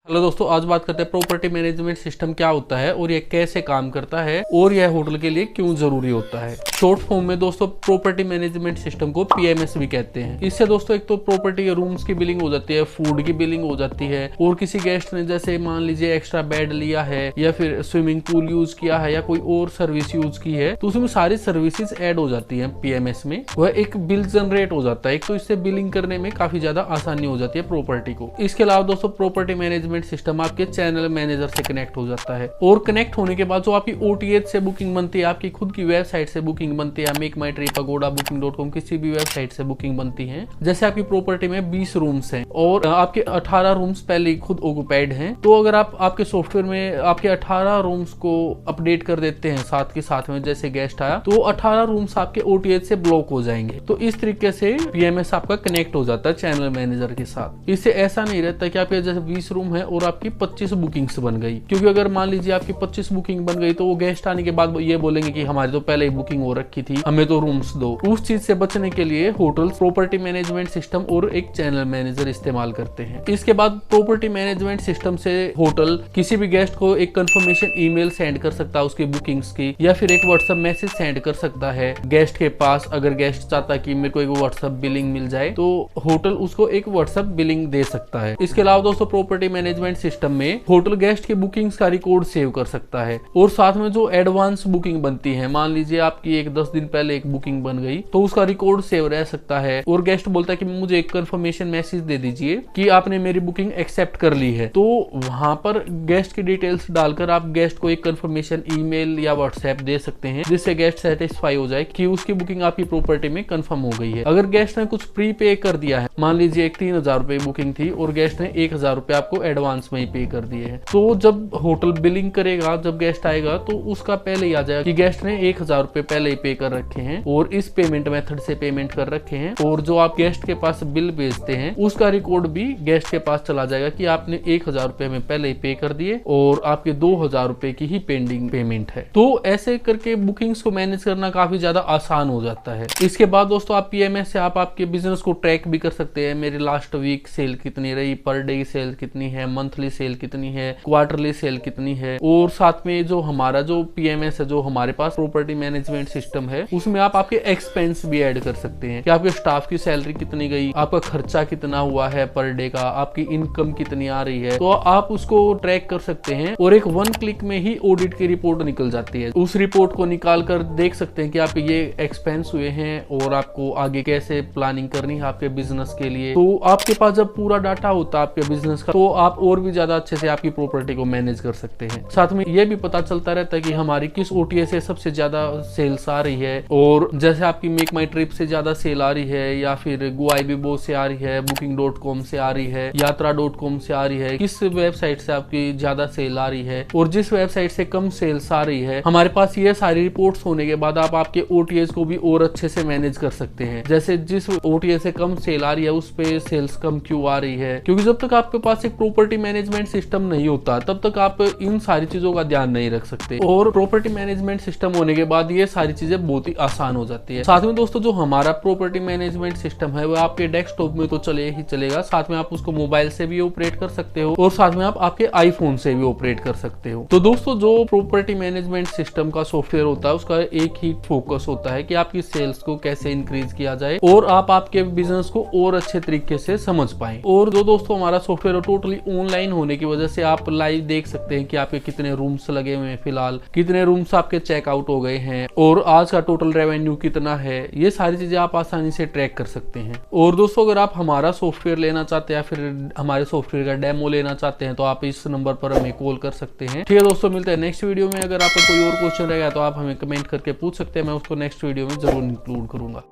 Hello दोस्तों, आज बात करते हैं प्रॉपर्टी मैनेजमेंट सिस्टम क्या होता है और ये कैसे काम करता है और यह होटल के लिए क्यों जरूरी होता है। शॉर्ट फॉर्म में दोस्तों प्रॉपर्टी मैनेजमेंट सिस्टम को पीएमएस भी कहते हैं। इससे दोस्तों एक तो प्रॉपर्टी रूम्स की बिलिंग हो जाती है, फूड की बिलिंग हो जाती है, और किसी गेस्ट ने जैसे मान लीजिए एक्स्ट्रा बेड लिया है या फिर स्विमिंग पूल यूज किया है या कोई और सर्विस यूज की है तो उसमें सारी सर्विसेज ऐड हो जाती है पीएमएस में। वह एक बिल जनरेट हो जाता है। एक तो इससे बिलिंग करने में काफी ज्यादा आसानी हो जाती है प्रॉपर्टी को। इसके अलावा दोस्तों प्रॉपर्टी मैनेजमेंट सिस्टम आपके चैनल मैनेजर से कनेक्ट हो जाता है और कनेक्ट होने के बाद जो आपकी ओटीएच से बुकिंग बनती है, आपकी खुद की वेबसाइट से बुकिंग बनती है, मेक माई ट्रिप, अगोड़ा, booking.com किसी भी वेबसाइट से बुकिंग बनती है। जैसे आपकी प्रॉपर्टी में 20 रूम्स हैं और आपके 18 रूम्स पहले ही खुद ऑक्युपाइड हैं, तो अगर आप आपके सॉफ्टवेयर में आपके 18 रूम्स को अपडेट कर देते हैं साथ के साथ में, जैसे गेस्ट आया तो 18 रूम्स आपके ओटीएच से ब्लॉक हो जाएंगे। तो इस तरीके से पीएमएस आपका कनेक्ट हो जाता है चैनल मैनेजर के साथ। इससे ऐसा नहीं रहता कि आपके जैसे 20 रूम है और आपकी 25 बुकिंग्स बन गई, क्योंकि अगर मान लीजिए आपकी 25 बुकिंग बन गई तो वो गेस्ट आने के बाद ये बोलेंगे कि हमारी तो पहले ही बुकिंग हो रखी थी, हमें तो रूम्स दो। उस चीज से बचने के लिए होटल प्रॉपर्टी मैनेजमेंट सिस्टम और एक चैनल मैनेजर इस्तेमाल करते हैं। इसके बाद प्रॉपर्टी मैनेजमेंट सिस्टम से होटल किसी भी गेस्ट को एक कंफर्मेशन ईमेल सेंड कर सकता है उसकी बुकिंग्स की, या फिर एक व्हाट्सएप मैसेज सेंड कर सकता है गेस्ट के पास। अगर गेस्ट चाहता है कि मेरे को एक व्हाट्सएप बिलिंग मिल जाए तो होटल उसको एक व्हाट्सएप बिलिंग दे सकता है। इसके अलावा दोस्तों प्रॉपर्टी मैनेजमेंट सिस्टम में होटल गेस्ट की बुकिंग्स का रिकॉर्ड सेव कर सकता है और साथ में जो एडवांस बुकिंग बनती है, मान लीजिए आपकी एक 10 दिन पहले एक बुकिंग बन गई तो उसका रिकॉर्ड सेव रह सकता है। और गेस्ट बोलता है कि मुझे एक कंफर्मेशन मैसेज दे दीजिए कि आपने मेरी बुकिंग एक्सेप्ट कर ली है, तो वहां पर गेस्ट की डिटेल्स डालकर आप गेस्ट को एक कंफर्मेशन ईमेल या व्हाट्सएप दे सकते हैं, जिससे गेस्ट सेटिस्फाई हो जाए कि उसकी बुकिंग आपकी प्रॉपर्टी में कंफर्म हो गई है। अगर गेस्ट ने कुछ प्री पे कर दिया है, मान लीजिए एक 3000 रुपए बुकिंग थी और गेस्ट ने 1000 रुपए आपको एडवांस में ही पे कर दिए हैं, तो जब होटल बिलिंग करेगा, जब गेस्ट आएगा तो उसका पहले ही आ जाएगा कि गेस्ट ने 1000 रुपए पहले ही पे कर रखे हैं और इस पेमेंट मेथड से पेमेंट कर रखे हैं, और जो आप गेस्ट के पास बिल भेजते हैं उसका रिकॉर्ड भी गेस्ट के पास चला जाएगा कि आपने 1000 रुपए में पहले ही पे कर दिए और आपके 2000 रुपए की ही पेंडिंग पेमेंट है। तो ऐसे करके बुकिंग्स को मैनेज करना काफी ज्यादा आसान हो जाता है। इसके बाद दोस्तों आप पीएमएस से आप आपके बिजनेस को ट्रैक भी कर सकते हैं। मेरी लास्ट वीक सेल कितनी रही, पर डे सेल कितनी है, मंथली सेल कितनी है, क्वार्टरली सेल कितनी है, और साथ में जो हमारा जो पीएमएस है, जो हमारे पास प्रॉपर्टी मैनेजमेंट सिस्टम है, उसमें आप आपके एक्सपेंस भी ऐड कर सकते हैं कि आपके स्टाफ की सैलरी कितनी गई, आपका खर्चा कितना हुआ है पर डे का, आपकी इनकम कितनी आ रही है, तो आप उसको ट्रैक कर सकते हैं और एक 1 क्लिक में ही ऑडिट की रिपोर्ट निकल जाती है। उस रिपोर्ट को निकाल कर देख सकते हैं कि आप ये एक्सपेंस हुए हैं और आपको आगे कैसे प्लानिंग करनी है आपके बिजनेस के लिए। तो आपके पास जब पूरा डाटा होता है आपके बिजनेस का, तो आप और भी ज्यादा अच्छे से आपकी प्रॉपर्टी को मैनेज कर सकते हैं। साथ में ये भी पता चलता रहता है कि हमारी किस ओटीए से सबसे ज्यादा सेल्स आ रही है, और जैसे आपकी मेक माई ट्रिप से ज्यादा सेल आ रही है या फिर गुआईबीबो से आ रही है, booking.com से आ रही है, यात्रा.com से आ रही है, किस वेबसाइट से आपकी ज्यादा सेल आ रही है और जिस वेबसाइट से कम सेल्स आ रही है। हमारे पास ये सारी रिपोर्ट्स होने के बाद आप आपके ओटीएस को भी और अच्छे से मैनेज कर सकते हैं। जैसे जिस ओटीए से कम सेल आ रही है उस पे सेल्स कम क्यों आ रही है, क्योंकि जब तक आपके पास एक प्रॉपर्टी मैनेजमेंट सिस्टम नहीं होता तब तक आप इन सारी चीजों का ध्यान नहीं रख सकते, और प्रॉपर्टी मैनेजमेंट सिस्टम होने के बाद ये सारी चीजें बहुत ही आसान हो जाती है। साथ में दोस्तों जो हमारा प्रॉपर्टी मैनेजमेंट सिस्टम है वो आपके डेस्कटॉप में तो चले ही चलेगा, साथ में आप उसको मोबाइल से भी ऑपरेट कर सकते हो और साथ में आप आपके आईफोन से भी ऑपरेट कर सकते हो। तो दोस्तों जो प्रॉपर्टी मैनेजमेंट सिस्टम का सॉफ्टवेयर होता है उसका एक ही फोकस होता है कि आपकी सेल्स को कैसे इंक्रीज किया जाए और आप आपके बिजनेस को और अच्छे तरीके से समझ पाए। और जो दोस्तों हमारा सॉफ्टवेयर टोटली ऑनलाइन होने की वजह से आप लाइव देख सकते हैं कि आपके कितने रूम्स लगे हुए हैं, फिलहाल कितने रूम्स आपके चेकआउट हो गए हैं और आज का टोटल रेवेन्यू कितना है, ये सारी चीजें आप आसानी से ट्रैक कर सकते हैं। और दोस्तों अगर आप हमारा सॉफ्टवेयर लेना चाहते हैं या फिर हमारे सॉफ्टवेयर का डेमो लेना चाहते हैं तो आप इस नंबर पर हमें कॉल कर सकते हैं। ठीक है दोस्तों, मिलते हैं नेक्स्ट वीडियो में। अगर आपका कोई और क्वेश्चन रहेगा तो आप हमें कमेंट करके पूछ सकते हैं, मैं उसको नेक्स्ट वीडियो में जरूर इंक्लूड करूंगा।